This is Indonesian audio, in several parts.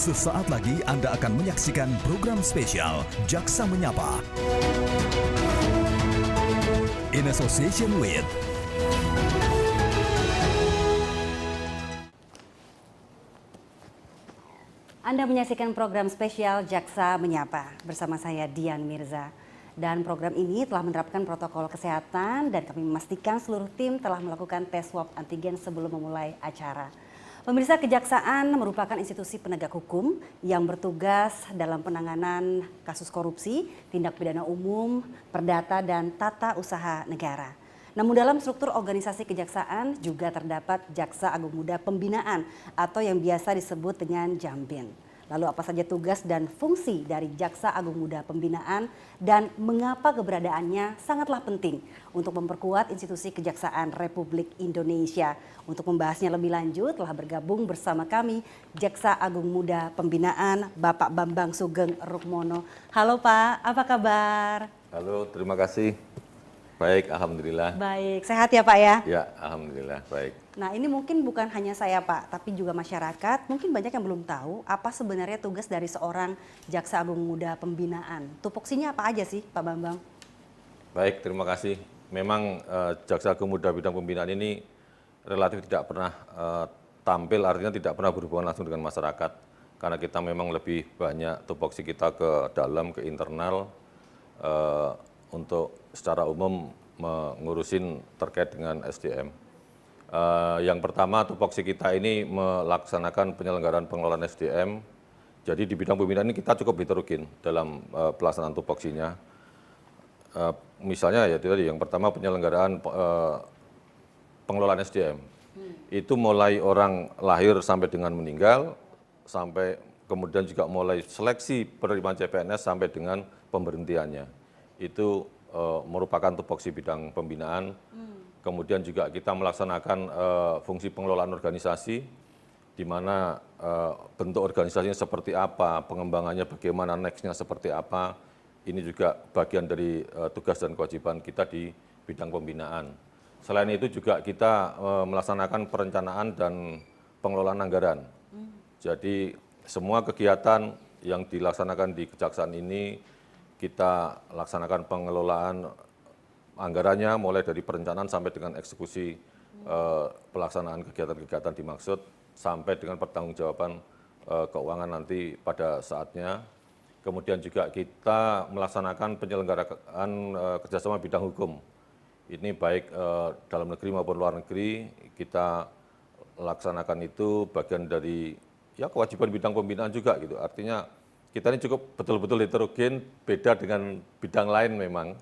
Sesaat lagi Anda akan menyaksikan program spesial Jaksa Menyapa. In association with Anda menyaksikan program spesial Jaksa Menyapa bersama saya Dian Mirza. Dan program ini telah menerapkan protokol kesehatan dan kami memastikan seluruh tim telah melakukan tes swab antigen sebelum memulai acara. Pemirsa, Kejaksaan merupakan institusi penegak hukum yang bertugas dalam penanganan kasus korupsi, tindak pidana umum, perdata, dan tata usaha negara. Namun dalam struktur organisasi Kejaksaan juga terdapat Jaksa Agung Muda Pembinaan atau yang biasa disebut dengan Jambin. Lalu apa saja tugas dan fungsi dari Jaksa Agung Muda Pembinaan dan mengapa keberadaannya sangatlah penting untuk memperkuat institusi Kejaksaan Republik Indonesia. Untuk membahasnya lebih lanjut telah bergabung bersama kami Jaksa Agung Muda Pembinaan Bapak Bambang Sugeng Rukmono. Halo Pak, apa kabar? Halo, terima kasih. Baik, alhamdulillah. Baik, sehat ya Pak ya? Ya, alhamdulillah, baik. Nah, ini mungkin bukan hanya saya Pak, tapi juga masyarakat. Mungkin banyak yang belum tahu apa sebenarnya tugas dari seorang Jaksa Agung Muda Pembinaan. Tupoksinya apa aja sih Pak Bambang? Baik, terima kasih. Memang Jaksa Agung Muda Bidang Pembinaan ini relatif tidak pernah tampil, artinya tidak pernah berhubungan langsung dengan masyarakat. Karena kita memang lebih banyak tupoksi kita ke dalam, ke internal, untuk secara umum mengurusin terkait dengan SDM. Yang pertama, tupoksi kita ini melaksanakan penyelenggaraan pengelolaan SDM. Jadi di bidang pembinaan ini kita cukup heterogen dalam pelaksanaan tupoksinya. Misalnya ya tadi yang pertama penyelenggaraan pengelolaan SDM. Itu mulai orang lahir sampai dengan meninggal, sampai kemudian juga mulai seleksi penerimaan CPNS sampai dengan pemberhentiannya. Itu merupakan tupoksi bidang pembinaan. Kemudian juga kita melaksanakan fungsi pengelolaan organisasi, di mana bentuk organisasinya seperti apa, pengembangannya bagaimana, next-nya seperti apa. Ini juga bagian dari tugas dan kewajiban kita di bidang pembinaan. Selain itu juga kita melaksanakan perencanaan dan pengelolaan anggaran. Jadi semua kegiatan yang dilaksanakan di Kejaksaan ini kita laksanakan pengelolaan anggarannya mulai dari perencanaan sampai dengan eksekusi pelaksanaan kegiatan-kegiatan dimaksud sampai dengan pertanggungjawaban keuangan nanti pada saatnya. Kemudian juga kita melaksanakan penyelenggaraan kerjasama bidang hukum. Ini baik dalam negeri maupun luar negeri, kita laksanakan itu bagian dari ya kewajiban bidang pembinaan juga gitu. Artinya kita ini cukup betul-betul heterogen, beda dengan bidang lain memang.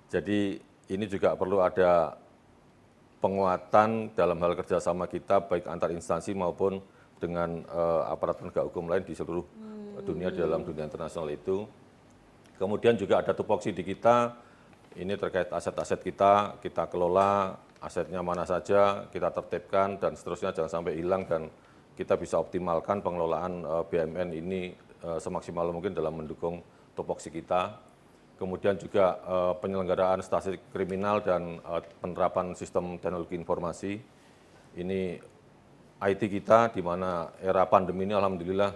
Jadi ini juga perlu ada penguatan dalam hal kerjasama kita, baik antar instansi maupun dengan aparat penegak hukum lain di seluruh dunia, di dalam dunia internasional itu. Kemudian juga ada tupoksi di kita, ini terkait aset-aset kita kelola, asetnya mana saja, kita tertibkan, dan seterusnya jangan sampai hilang, dan kita bisa optimalkan pengelolaan BUMN ini semaksimal mungkin dalam mendukung tupoksi kita. Kemudian juga penyelenggaraan statistik kriminal dan penerapan sistem teknologi informasi. Ini IT kita, di mana era pandemi ini alhamdulillah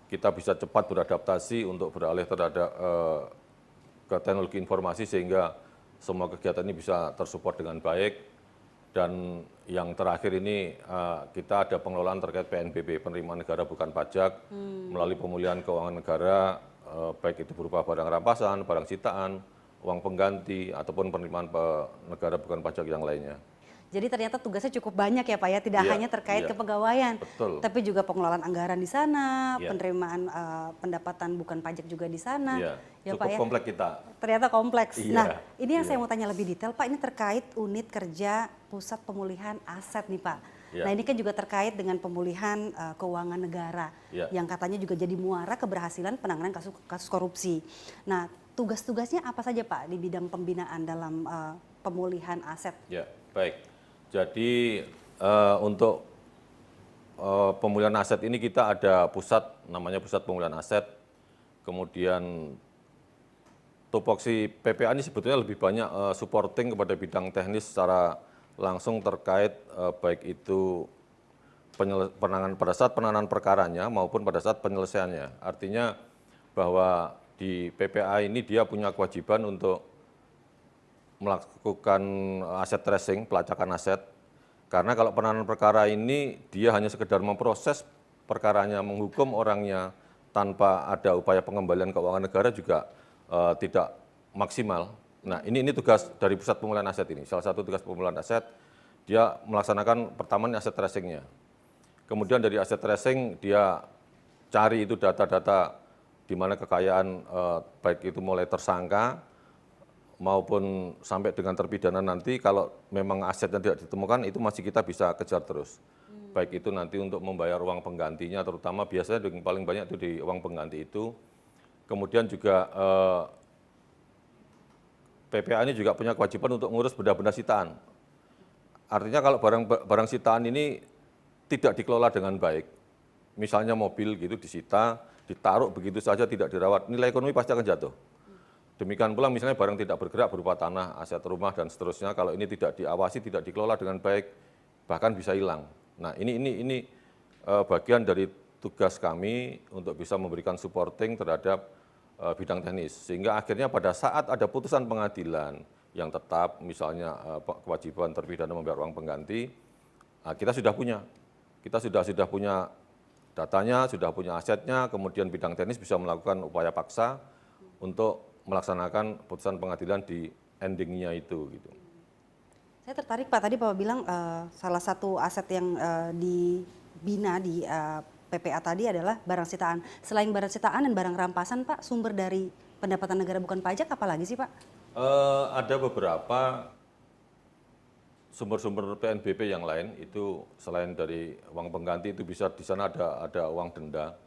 kita bisa cepat beradaptasi untuk beralih terhadap ke teknologi informasi sehingga semua kegiatan ini bisa tersupport dengan baik. Dan yang terakhir ini kita ada pengelolaan terkait PNBP, penerimaan negara bukan pajak, melalui pemulihan keuangan negara, baik itu berupa barang rampasan, barang sitaan, uang pengganti, ataupun penerimaan negara bukan pajak yang lainnya. Jadi ternyata tugasnya cukup banyak ya Pak ya, tidak hanya terkait kepegawaian, tapi juga pengelolaan anggaran di sana, penerimaan pendapatan bukan pajak juga di sana. Ya, cukup Pak, kompleks kita. Ternyata kompleks. Nah, ini yang saya mau tanya lebih detail Pak, ini terkait unit kerja pusat pemulihan aset nih Pak. Nah ini kan juga terkait dengan pemulihan keuangan negara, yang katanya juga jadi muara keberhasilan penanganan kasus korupsi. Nah tugas-tugasnya apa saja Pak di bidang pembinaan dalam pemulihan aset? Ya, baik. Jadi untuk pemulihan aset ini kita ada pusat, namanya Pusat Pemulihan Aset. Kemudian tupoksi PPA ini sebetulnya lebih banyak supporting kepada bidang teknis secara langsung terkait baik itu pada saat penanganan perkaranya maupun pada saat penyelesaiannya. Artinya bahwa di PPA ini dia punya kewajiban untuk melakukan aset tracing, pelacakan aset. Karena kalau penanganan perkara ini dia hanya sekedar memproses perkaranya, menghukum orangnya tanpa ada upaya pengembalian keuangan negara juga tidak maksimal. Nah, ini tugas dari pusat pemulihan aset ini. Salah satu tugas pemulihan aset, dia melaksanakan pertama aset tracing-nya. Kemudian dari aset tracing dia cari itu data-data di mana kekayaan baik itu mulai tersangka maupun sampai dengan terpidana nanti, kalau memang asetnya tidak ditemukan itu masih kita bisa kejar terus. Baik itu nanti untuk membayar uang penggantinya, terutama biasanya yang paling banyak itu di uang pengganti itu. Kemudian juga PPA ini juga punya kewajiban untuk mengurus benda-benda sitaan. Artinya kalau barang sitaan ini tidak dikelola dengan baik, misalnya mobil gitu disita, ditaruh begitu saja tidak dirawat, nilai ekonomi pasti akan jatuh. Demikian pula misalnya barang tidak bergerak berupa tanah, aset rumah dan seterusnya, kalau ini tidak diawasi, tidak dikelola dengan baik, bahkan bisa hilang. Nah, ini bagian dari tugas kami untuk bisa memberikan supporting terhadap bidang teknis, sehingga akhirnya pada saat ada putusan pengadilan yang tetap, misalnya kewajiban terpidana membayar uang pengganti, kita sudah punya datanya, sudah punya asetnya, kemudian bidang teknis bisa melakukan upaya paksa untuk melaksanakan putusan pengadilan di endingnya itu. Gitu. Saya tertarik Pak, tadi Bapak bilang salah satu aset yang dibina di PPA tadi adalah barang sitaan. Selain barang sitaan dan barang rampasan Pak, sumber dari pendapatan negara bukan pajak apa lagi sih Pak? Ada beberapa sumber-sumber PNBP yang lain, itu selain dari uang pengganti itu bisa di sana ada uang denda.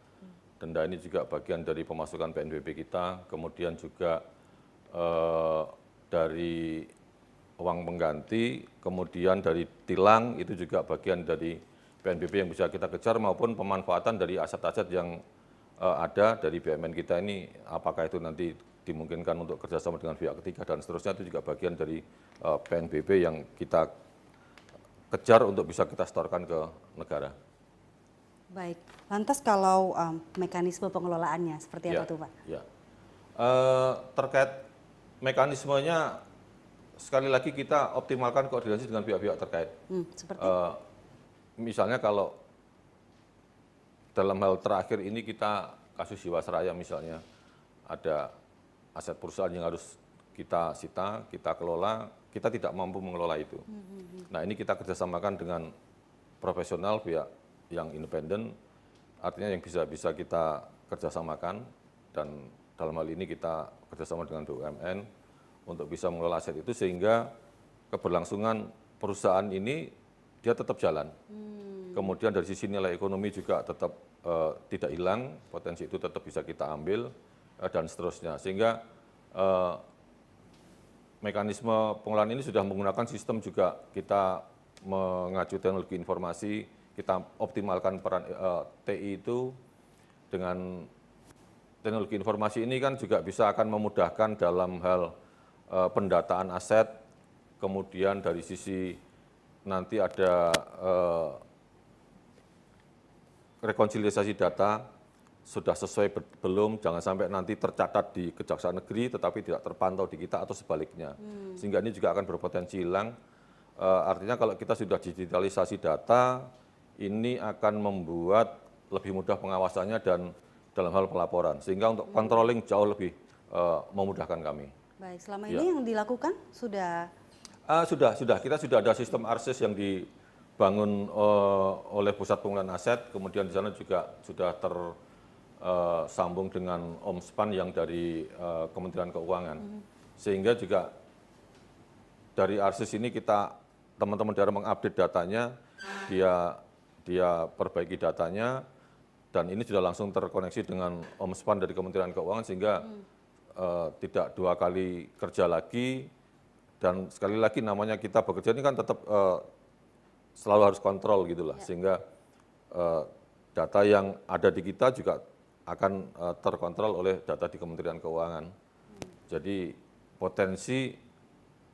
Denda ini juga bagian dari pemasukan PNBP kita, kemudian juga dari uang pengganti, kemudian dari tilang itu juga bagian dari PNBP yang bisa kita kejar, maupun pemanfaatan dari aset-aset yang ada dari BUMN kita ini, apakah itu nanti dimungkinkan untuk kerjasama dengan pihak ketiga dan seterusnya, itu juga bagian dari PNBP yang kita kejar untuk bisa kita setorkan ke negara. Baik, lantas kalau mekanisme pengelolaannya seperti apa tuh Pak? Ya, terkait mekanismenya, sekali lagi kita optimalkan koordinasi dengan pihak-pihak terkait. Seperti? Misalnya kalau dalam hal terakhir ini kita kasus Jiwasraya misalnya, ada aset perusahaan yang harus kita sita, kita kelola, kita tidak mampu mengelola itu. Nah, ini kita kerjasamakan dengan profesional, pihak yang independen, artinya yang bisa kita kerjasamakan, dan dalam hal ini kita kerjasama dengan BUMN untuk bisa mengelola aset itu sehingga keberlangsungan perusahaan ini dia tetap jalan. Kemudian dari sisi nilai ekonomi juga tetap tidak hilang, potensi itu tetap bisa kita ambil dan seterusnya. Sehingga mekanisme pengelolaan ini sudah menggunakan sistem juga, kita mengacu teknologi informasi, kita optimalkan peran TI itu. Dengan teknologi informasi ini kan juga bisa akan memudahkan dalam hal pendataan aset, kemudian dari sisi nanti ada rekonsiliasi data, sudah sesuai belum, jangan sampai nanti tercatat di Kejaksaan Negeri tetapi tidak terpantau di kita atau sebaliknya. Sehingga ini juga akan berpotensi hilang. Artinya kalau kita sudah digitalisasi data, ini akan membuat lebih mudah pengawasannya dan dalam hal pelaporan. Sehingga untuk controlling jauh lebih memudahkan kami. Baik, selama ini yang dilakukan sudah? Sudah. Kita sudah ada sistem ARSIS yang dibangun oleh Pusat Pemulihan Aset, kemudian di sana juga sudah tersambung dengan OMSPAN yang dari Kementerian Keuangan. Sehingga juga dari ARSIS ini teman-teman daerah mengupdate datanya, dia perbaiki datanya, dan ini sudah langsung terkoneksi dengan OMSPAN dari Kementerian Keuangan, sehingga tidak dua kali kerja lagi. Dan sekali lagi namanya kita bekerja ini kan tetap selalu harus kontrol gitulah, sehingga data yang ada di kita juga akan terkontrol oleh data di Kementerian Keuangan. Jadi potensi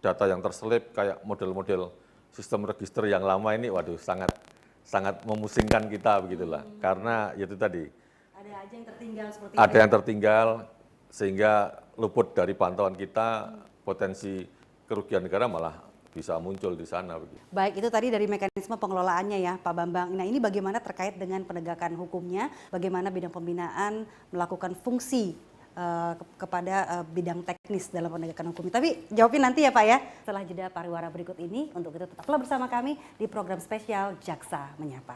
data yang terselip kayak model-model sistem register yang lama ini, waduh sangat sangat memusingkan kita begitulah. Karena ya itu tadi, Ada aja yang tertinggal seperti ada itu. yang tertinggal sehingga luput dari pantauan kita, potensi kerugian negara malah bisa muncul di sana begitu. Baik, itu tadi dari mekanisme pengelolaannya ya Pak Bambang. Nah, ini bagaimana terkait dengan penegakan hukumnya, bagaimana bidang pembinaan melakukan fungsi kepada bidang teknis dalam penegakan hukum. Tapi jawabin nanti ya Pak ya, setelah jeda pariwara berikut ini. Untuk itu tetaplah bersama kami di program spesial Jaksa Menyapa.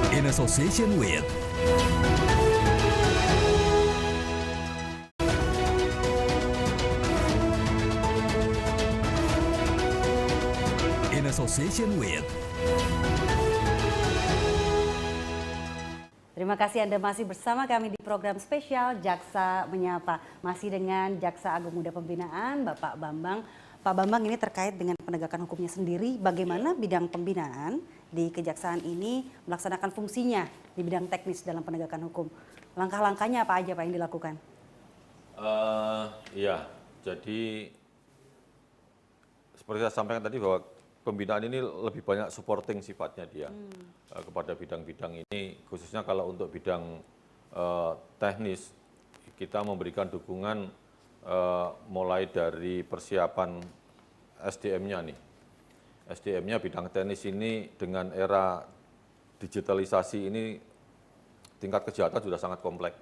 In association with In association with Terima kasih Anda masih bersama kami di program spesial Jaksa Menyapa. Masih dengan Jaksa Agung Muda Pembinaan, Bapak Bambang. Pak Bambang, ini terkait dengan penegakan hukumnya sendiri, bagaimana bidang pembinaan di Kejaksaan ini melaksanakan fungsinya di bidang teknis dalam penegakan hukum. Langkah-langkahnya apa aja Pak yang dilakukan? Iya, jadi seperti saya sampaikan tadi bahwa pembinaan ini lebih banyak supporting sifatnya dia kepada bidang-bidang ini, khususnya kalau untuk bidang teknis, kita memberikan dukungan mulai dari persiapan SDM-nya nih. SDM-nya bidang teknis ini dengan era digitalisasi ini tingkat kejahatan sudah sangat kompleks.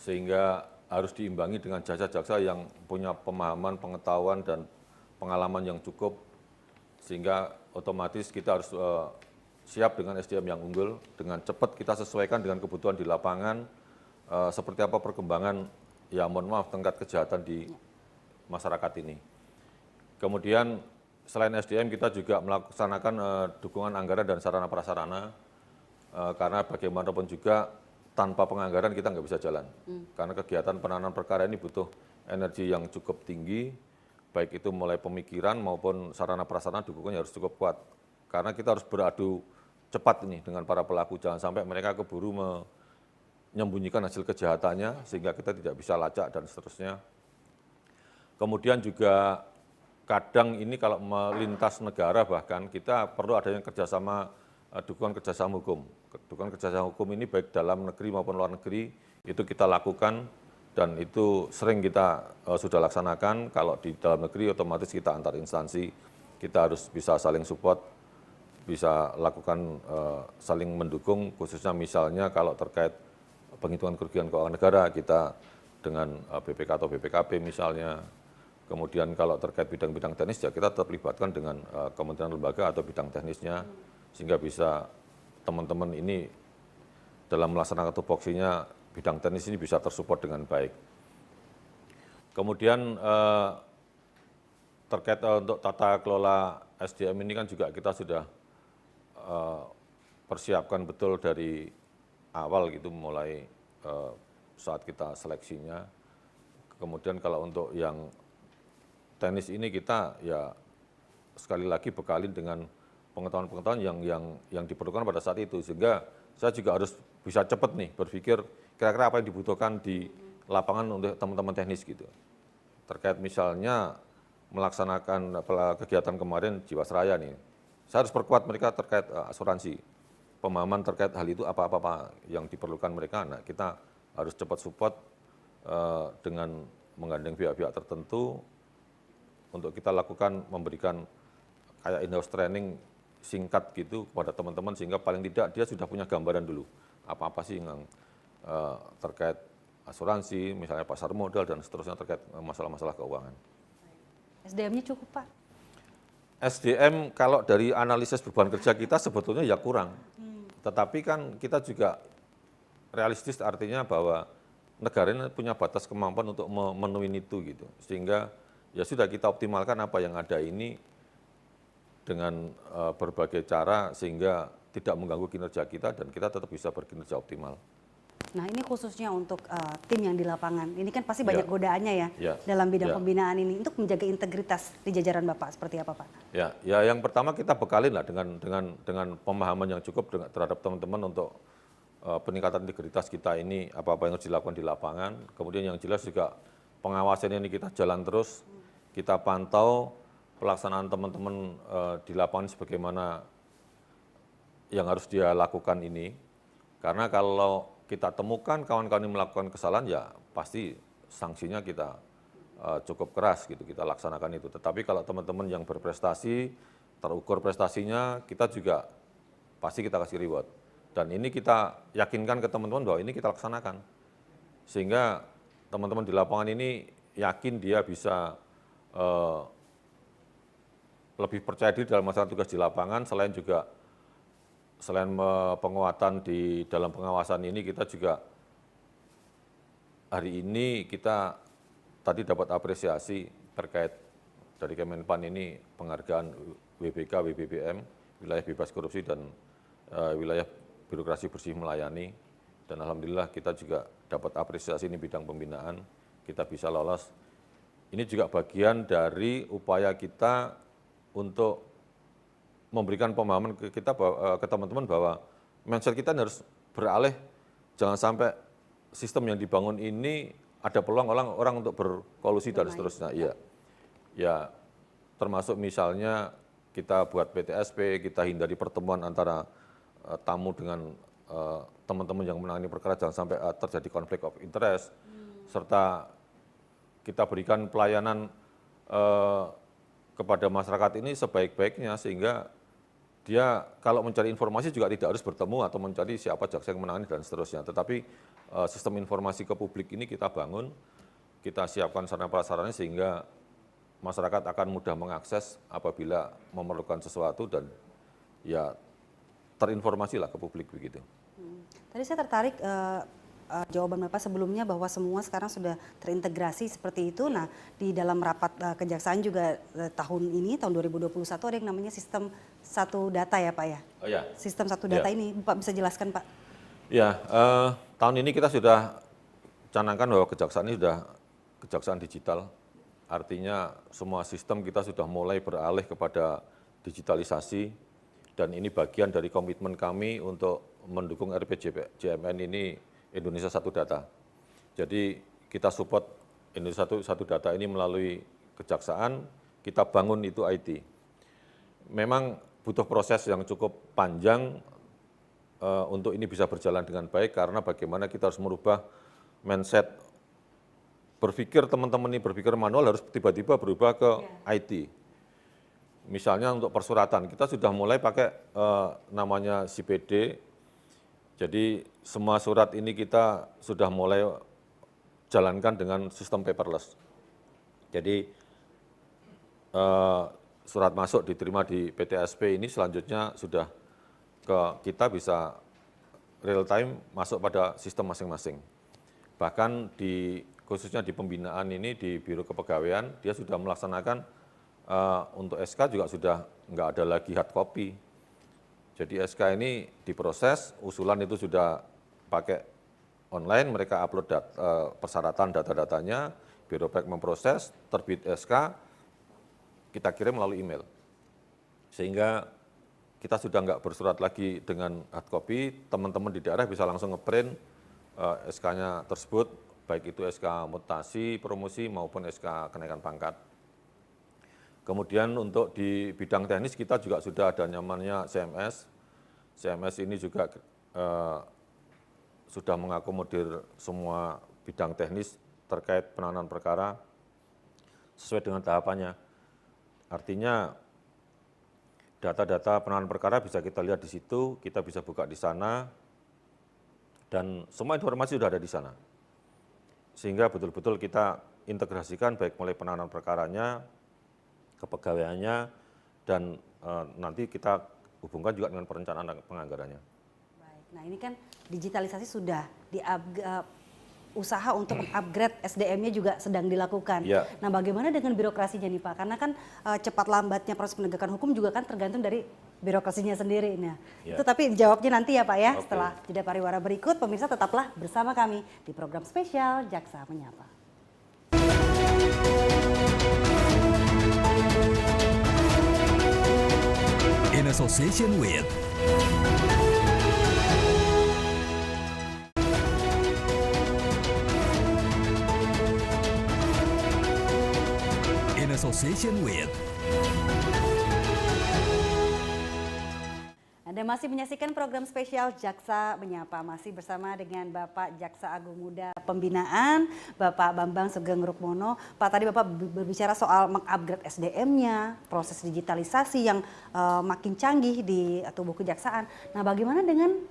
Sehingga harus diimbangi dengan jaksa-jaksa yang punya pemahaman, pengetahuan, dan pengalaman yang cukup, sehingga otomatis kita harus siap dengan SDM yang unggul, dengan cepat kita sesuaikan dengan kebutuhan di lapangan, seperti apa perkembangan, ya mohon maaf, tingkat kejahatan di masyarakat ini. Kemudian selain SDM kita juga melaksanakan dukungan anggaran dan sarana prasarana, karena bagaimanapun juga tanpa penganggaran kita nggak bisa jalan. Karena kegiatan penanganan perkara ini butuh energi yang cukup tinggi, baik itu mulai pemikiran maupun sarana prasarana dukungannya harus cukup kuat. Karena kita harus beradu cepat ini dengan para pelaku, jangan sampai mereka keburu menyembunyikan hasil kejahatannya sehingga kita tidak bisa lacak dan seterusnya. Kemudian juga kadang ini kalau melintas negara bahkan kita perlu adanya kerjasama, dukungan kerjasama hukum. Dukungan kerjasama hukum ini baik dalam negeri maupun luar negeri itu kita lakukan dan itu sering kita sudah laksanakan. Kalau di dalam negeri otomatis kita antar instansi, kita harus bisa saling support, bisa lakukan saling mendukung, khususnya misalnya kalau terkait penghitungan kerugian keuangan negara kita dengan BPK atau BPKP misalnya. Kemudian kalau terkait bidang-bidang teknis ya kita tetap libatkan dengan kementerian lembaga atau bidang teknisnya, sehingga bisa teman-teman ini dalam melaksanakan tupoksinya bidang teknis ini bisa tersupport dengan baik. Kemudian terkait untuk tata kelola SDM ini kan juga kita sudah persiapkan betul dari awal gitu, mulai saat kita seleksinya. Kemudian kalau untuk yang teknis ini kita ya sekali lagi bekalin dengan pengetahuan-pengetahuan yang diperlukan pada saat itu, sehingga saya juga harus bisa cepat nih berpikir kira-kira apa yang dibutuhkan di lapangan untuk teman-teman teknis gitu. Terkait misalnya melaksanakan kegiatan kemarin Jiwasraya nih, saya harus perkuat mereka terkait asuransi, pemahaman terkait hal itu apa-apa yang diperlukan mereka. Nah, kita harus cepat support dengan menggandeng pihak-pihak tertentu untuk kita lakukan, memberikan kayak in-house training singkat gitu kepada teman-teman, sehingga paling tidak dia sudah punya gambaran dulu apa-apa sih yang terkait asuransi, misalnya pasar modal dan seterusnya terkait masalah-masalah keuangan. SDM-nya cukup Pak? SDM kalau dari analisis beban kerja kita sebetulnya ya kurang, tetapi kan kita juga realistis, artinya bahwa negara ini punya batas kemampuan untuk memenuhi itu gitu, sehingga ya sudah kita optimalkan apa yang ada ini dengan berbagai cara sehingga tidak mengganggu kinerja kita dan kita tetap bisa berkinerja optimal. Nah, ini khususnya untuk tim yang di lapangan. Ini kan pasti banyak godaannya ya dalam bidang pembinaan ini untuk menjaga integritas di jajaran Bapak seperti apa Pak? Ya yang pertama kita bekalin lah dengan pemahaman yang cukup terhadap teman-teman untuk peningkatan integritas kita ini, apa-apa yang harus dilakukan di lapangan. Kemudian yang jelas juga pengawasan ini kita jalan terus. kita pantau pelaksanaan teman-teman di lapangan sebagaimana yang harus dia lakukan ini. Karena kalau kita temukan kawan-kawan yang melakukan kesalahan, ya pasti sanksinya kita cukup keras gitu, kita laksanakan itu. Tetapi kalau teman-teman yang berprestasi, terukur prestasinya, kita juga pasti kita kasih reward. Dan ini kita yakinkan ke teman-teman bahwa ini kita laksanakan. Sehingga teman-teman di lapangan ini yakin dia bisa lebih percaya diri dalam melaksanakan tugas di lapangan, selain penguatan di dalam pengawasan ini, kita juga hari ini kita tadi dapat apresiasi terkait dari Kemenpan ini penghargaan WBK, WBBM, wilayah bebas korupsi dan wilayah birokrasi bersih melayani, dan alhamdulillah kita juga dapat apresiasi ini bidang pembinaan, kita bisa lolos. Ini juga bagian dari upaya kita untuk memberikan pemahaman ke kita, ke teman-teman bahwa mindset kita harus beralih, jangan sampai sistem yang dibangun ini ada peluang orang untuk berkolusi dan seterusnya. Iya, ya termasuk misalnya kita buat PTSP, kita hindari pertemuan antara tamu dengan teman-teman yang menangani perkara, jangan sampai terjadi konflik of interest, serta kita berikan pelayanan kepada masyarakat ini sebaik-baiknya, sehingga dia kalau mencari informasi juga tidak harus bertemu atau mencari siapa jaksa yang menangani dan seterusnya. Tetapi sistem informasi ke publik ini kita bangun, kita siapkan sarana prasarana sehingga masyarakat akan mudah mengakses apabila memerlukan sesuatu dan ya terinformasilah ke publik begitu. Tadi saya tertarik jawaban Bapak sebelumnya bahwa semua sekarang sudah terintegrasi seperti itu. Nah, di dalam rapat kejaksaan juga tahun 2021 ada yang namanya sistem satu data ya Pak ya? Oh ya. Sistem satu data ini, Bapak bisa jelaskan Pak? Ya, tahun ini kita sudah canangkan bahwa kejaksaan ini sudah kejaksaan digital. Artinya semua sistem kita sudah mulai beralih kepada digitalisasi, dan ini bagian dari komitmen kami untuk mendukung RPJMN ini Indonesia Satu Data. Jadi kita support Indonesia Satu Data ini melalui kejaksaan, kita bangun itu IT. Memang butuh proses yang cukup panjang untuk ini bisa berjalan dengan baik, karena bagaimana kita harus merubah mindset berpikir teman-teman ini berpikir manual harus tiba-tiba berubah ke IT. Misalnya untuk persuratan, kita sudah mulai pakai namanya CPD. Jadi semua surat ini kita sudah mulai jalankan dengan sistem paperless. Jadi surat masuk diterima di PTSP ini selanjutnya sudah kita bisa real time masuk pada sistem masing-masing. Bahkan khususnya di pembinaan ini di Biro Kepegawaian, dia sudah melaksanakan untuk SK juga sudah nggak ada lagi hard copy. Jadi SK ini diproses, usulan itu sudah pakai online, mereka upload persyaratan data-datanya, Biro Pek memproses, terbit SK, kita kirim melalui email. Sehingga kita sudah nggak bersurat lagi dengan hard copy, teman-teman di daerah bisa langsung ngeprint SK-nya tersebut, baik itu SK mutasi, promosi maupun SK kenaikan pangkat. Kemudian untuk di bidang teknis kita juga sudah ada namanya CMS. CMS ini juga sudah mengakomodir semua bidang teknis terkait penanganan perkara sesuai dengan tahapannya. Artinya data-data penanganan perkara bisa kita lihat di situ, kita bisa buka di sana, dan semua informasi sudah ada di sana. Sehingga betul-betul kita integrasikan baik mulai penanganan perkaranya, kepegawaiannya, dan nanti kita hubungkan juga dengan perencanaan penganggarannya. Baik, nah ini kan digitalisasi sudah usaha untuk upgrade SDM-nya juga sedang dilakukan. Ya. Nah bagaimana dengan birokrasinya nih Pak? Karena kan cepat lambatnya proses penegakan hukum juga kan tergantung dari birokrasinya sendiri. Nah, ya. itu tapi jawabnya nanti ya Pak ya. Oke. Setelah jeda pariwara berikut, pemirsa tetaplah bersama kami di program spesial Jaksa Menyapa. In association with association with. Anda masih menyaksikan program spesial Jaksa Menyapa, masih bersama dengan Bapak Jaksa Agung Muda Pembinaan, Bapak Bambang Sugeng Rukmono. Pak, tadi Bapak berbicara soal mengupgrade SDM-nya, proses digitalisasi yang makin canggih di tubuh kejaksaan. Nah, bagaimana dengan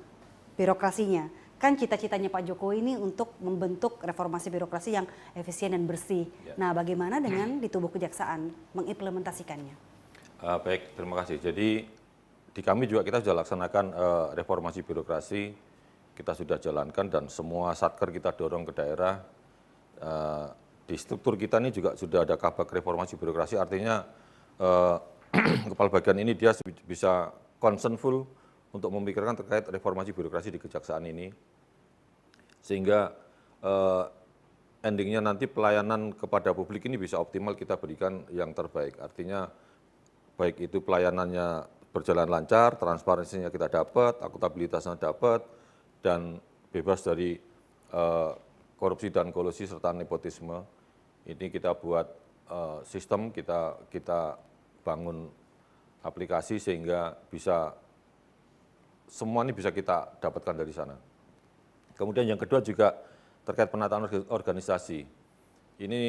birokrasinya? Kan cita-citanya Pak Jokowi ini untuk membentuk reformasi birokrasi yang efisien dan bersih. Nah, bagaimana dengan di tubuh kejaksaan mengimplementasikannya? Baik, terima kasih. Jadi di kami juga kita sudah laksanakan reformasi birokrasi, kita sudah jalankan dan semua satker kita dorong ke daerah. Di struktur kita ini juga sudah ada kabak reformasi birokrasi, artinya kepala bagian ini dia bisa concern full untuk memikirkan terkait reformasi birokrasi di kejaksaan ini, sehingga endingnya nanti pelayanan kepada publik ini bisa optimal kita berikan yang terbaik. Artinya baik itu pelayanannya berjalan lancar, transparansinya kita dapat, akuntabilitasnya dapat, dan bebas dari korupsi dan kolusi serta nepotisme. Ini kita buat sistem, kita bangun aplikasi sehingga bisa semua ini bisa kita dapatkan dari sana. Kemudian yang kedua juga terkait penataan organisasi. Ini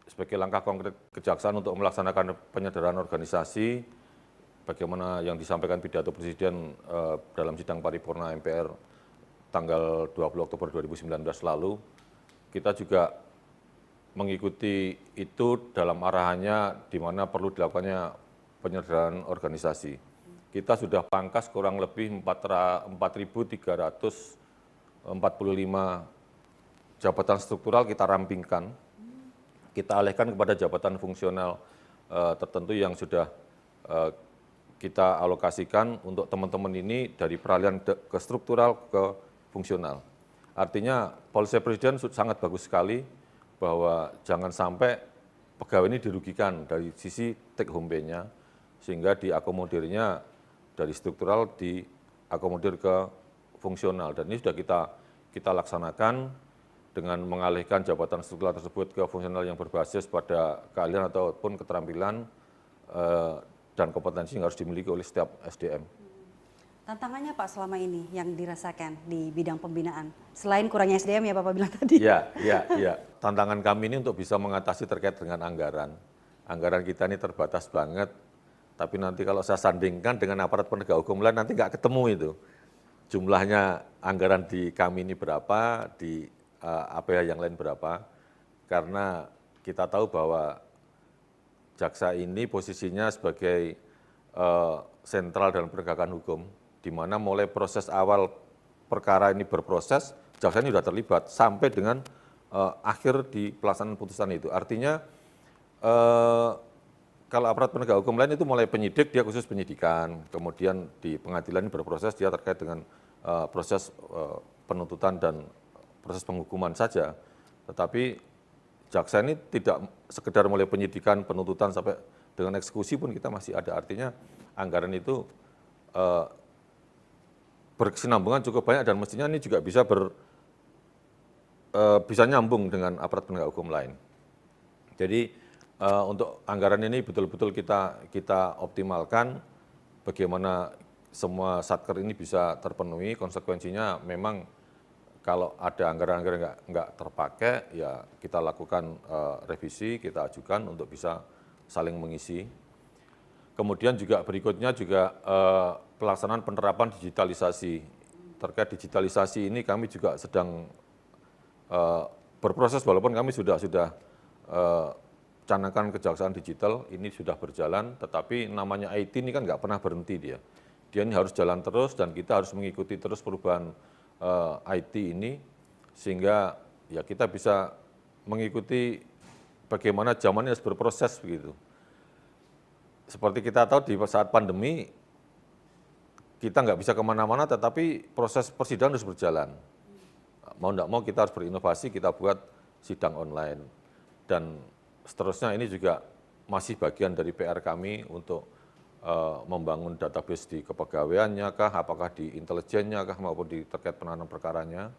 sebagai langkah konkret kejaksaan untuk melaksanakan penyederhanaan organisasi, bagaimana yang disampaikan pidato Presiden dalam sidang paripurna MPR tanggal 20 Oktober 2019 lalu, kita juga mengikuti itu dalam arahannya di mana perlu dilakukannya penyederhanaan organisasi. Kita sudah pangkas kurang lebih 4.345 jabatan struktural kita rampingkan, kita alihkan kepada jabatan fungsional tertentu yang sudah kita alokasikan untuk teman-teman ini dari peralihan ke struktural ke fungsional. Artinya polisi Presiden sangat bagus sekali bahwa jangan sampai pegawai ini dirugikan dari sisi take home pay-nya, sehingga diakomodirnya dari struktural diakomodir ke fungsional. Dan ini sudah kita laksanakan dengan mengalihkan jabatan struktural tersebut ke fungsional yang berbasis pada keahlian ataupun keterampilan dan kompetensi yang harus dimiliki oleh setiap SDM. Tantangannya Pak selama ini yang dirasakan di bidang pembinaan, selain kurangnya SDM ya Bapak bilang tadi. Iya. Tantangan kami ini untuk bisa mengatasi terkait dengan anggaran. Anggaran kita ini terbatas banget, tapi nanti kalau saya sandingkan dengan aparat penegak hukum lain nanti nggak ketemu itu. Jumlahnya anggaran di kami ini berapa, di APH yang lain berapa, karena kita tahu bahwa jaksa ini posisinya sebagai sentral dalam penegakan hukum, di mana mulai proses awal perkara ini berproses, jaksa ini sudah terlibat sampai dengan akhir di pelaksanaan putusan itu. Artinya kalau aparat penegak hukum lain itu mulai penyidik, dia khusus penyidikan, kemudian di pengadilan ini berproses, dia terkait dengan proses penuntutan dan proses penghukuman saja. Tetapi jaksa ini tidak sekedar mulai penyidikan, penuntutan sampai dengan eksekusi pun kita masih ada. Artinya anggaran itu berkesinambungan cukup banyak dan mestinya ini juga bisa bisa nyambung dengan aparat penegak hukum lain. Jadi untuk anggaran ini betul-betul kita optimalkan bagaimana semua satker ini bisa terpenuhi. Konsekuensinya memang kalau ada anggaran-anggaran nggak terpakai, ya kita lakukan revisi, kita ajukan untuk bisa saling mengisi. Kemudian juga berikutnya juga pelaksanaan penerapan digitalisasi. Terkait digitalisasi ini kami juga sedang berproses, walaupun kami sudah canangkan kejaksaan digital, ini sudah berjalan, tetapi namanya IT ini kan nggak pernah berhenti dia. Dia ini harus jalan terus dan kita harus mengikuti terus perubahan IT ini, sehingga ya kita bisa mengikuti bagaimana zaman ini harus berproses begitu. Seperti kita tahu di saat pandemi, kita nggak bisa kemana-mana, tetapi proses persidangan harus berjalan. Mau nggak mau kita harus berinovasi, kita buat sidang online. Dan seterusnya ini juga masih bagian dari PR kami untuk membangun database di kepegawaiannya kah, apakah di intelijennya kah, maupun di terkait penanganan perkaranya.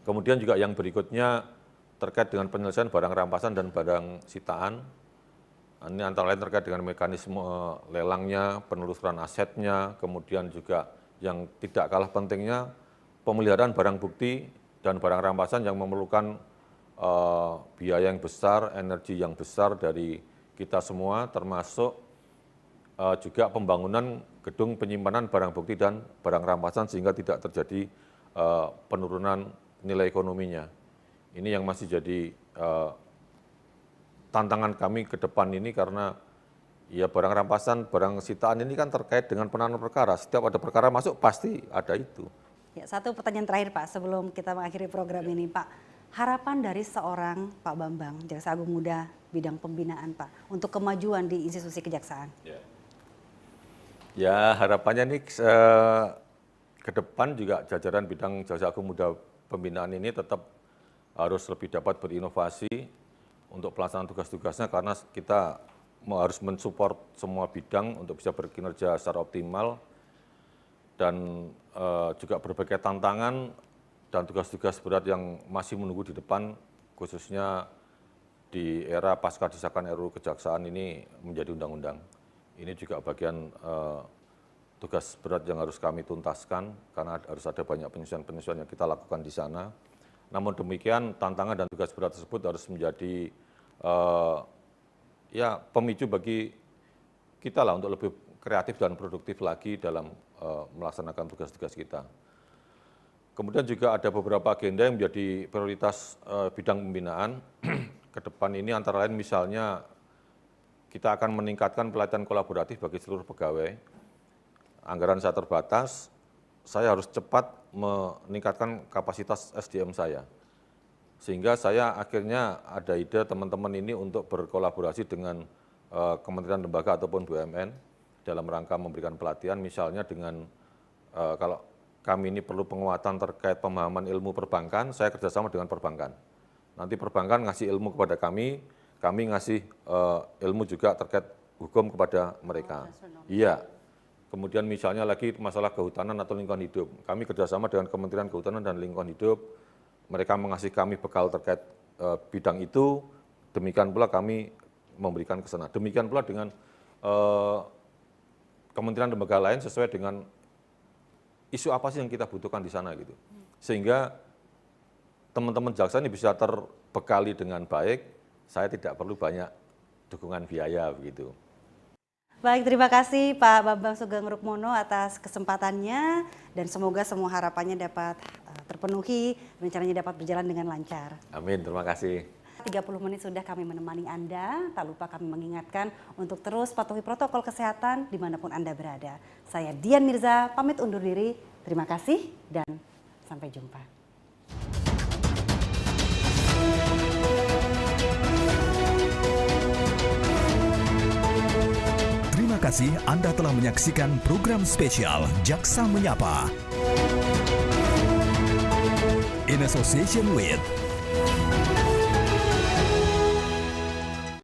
Kemudian juga yang berikutnya terkait dengan penyelesaian barang rampasan dan barang sitaan. Ini antara lain terkait dengan mekanisme lelangnya, penelusuran asetnya, kemudian juga yang tidak kalah pentingnya pemeliharaan barang bukti dan barang rampasan yang memerlukan biaya yang besar, energi yang besar dari kita semua, termasuk juga pembangunan gedung penyimpanan barang bukti dan barang rampasan sehingga tidak terjadi penurunan nilai ekonominya. Ini yang masih jadi tantangan kami ke depan ini karena ya barang rampasan, barang sitaan ini kan terkait dengan penanganan perkara. Setiap ada perkara masuk pasti ada itu. Ya, satu pertanyaan terakhir Pak sebelum kita mengakhiri program ini Pak. Harapan dari seorang Pak Bambang, Jaksa Agung Muda bidang pembinaan Pak, untuk kemajuan di institusi kejaksaan. Ya harapannya nih ke depan juga jajaran bidang Jaksa Agung Muda pembinaan ini tetap harus lebih dapat berinovasi untuk pelaksanaan tugas-tugasnya karena kita harus mensupport semua bidang untuk bisa berkinerja secara optimal dan juga berbagai tantangan dan tugas-tugas berat yang masih menunggu di depan khususnya di era pasca disahkan RUU Kejaksaan ini menjadi undang-undang. Ini juga bagian tugas berat yang harus kami tuntaskan karena harus ada banyak penyesuaian-penyesuaian yang kita lakukan di sana. Namun demikian tantangan dan tugas berat tersebut harus menjadi ya pemicu bagi kita lah untuk lebih kreatif dan produktif lagi dalam melaksanakan tugas-tugas kita. Kemudian juga ada beberapa agenda yang menjadi prioritas bidang pembinaan ke depan ini antara lain misalnya kita akan meningkatkan pelatihan kolaboratif bagi seluruh pegawai. Anggaran saya terbatas, saya harus cepat meningkatkan kapasitas SDM saya. Sehingga saya akhirnya ada ide teman-teman ini untuk berkolaborasi dengan kementerian lembaga ataupun BUMN dalam rangka memberikan pelatihan misalnya dengan kalau kami ini perlu penguatan terkait pemahaman ilmu perbankan, saya kerjasama dengan perbankan. Nanti perbankan ngasih ilmu kepada kami ngasih ilmu juga terkait hukum kepada mereka. Iya. Kemudian misalnya lagi masalah kehutanan atau lingkungan hidup. Kami kerjasama dengan Kementerian Kehutanan dan Lingkungan Hidup. Mereka mengasih kami bekal terkait bidang itu. Demikian pula kami memberikan ke sana. Demikian pula dengan kementerian lembaga lain sesuai dengan isu apa sih yang kita butuhkan di sana gitu. Sehingga teman-teman jaksa ini bisa terbekali dengan baik, saya tidak perlu banyak dukungan biaya begitu. Baik, terima kasih Pak Bambang Sugeng Rukmono atas kesempatannya dan semoga semua harapannya dapat terpenuhi, rencananya dapat berjalan dengan lancar. Amin, terima kasih. 30 menit sudah kami menemani Anda, tak lupa kami mengingatkan untuk terus patuhi protokol kesehatan dimanapun Anda berada. Saya Dian Mirza, pamit undur diri, terima kasih dan sampai jumpa. Terima kasih Anda telah menyaksikan program spesial Jaksa Menyapa. In association with